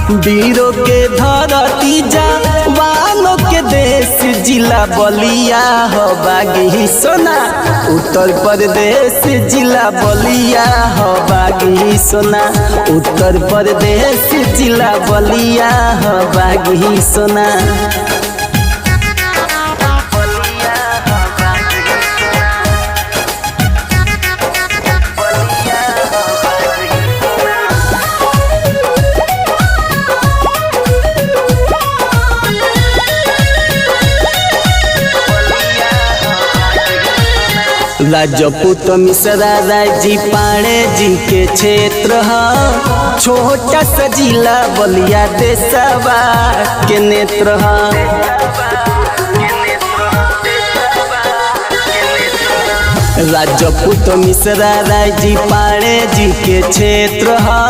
वीरों के धरती जवानों के देश जिला बलिया हो बागी सोना। उत्तर प्रदेश जिला बलिया हो बागी सोना। उत्तर प्रदेश जिला बलिया हो बागी सोना। राजपूत मिश्रा राय जी पाणे जी के क्षेत्र है। छोटा सा जिला बलिया देशवा के नेत्र है। राजपूत मिश्रा राय जी पाणे जी के क्षेत्र है।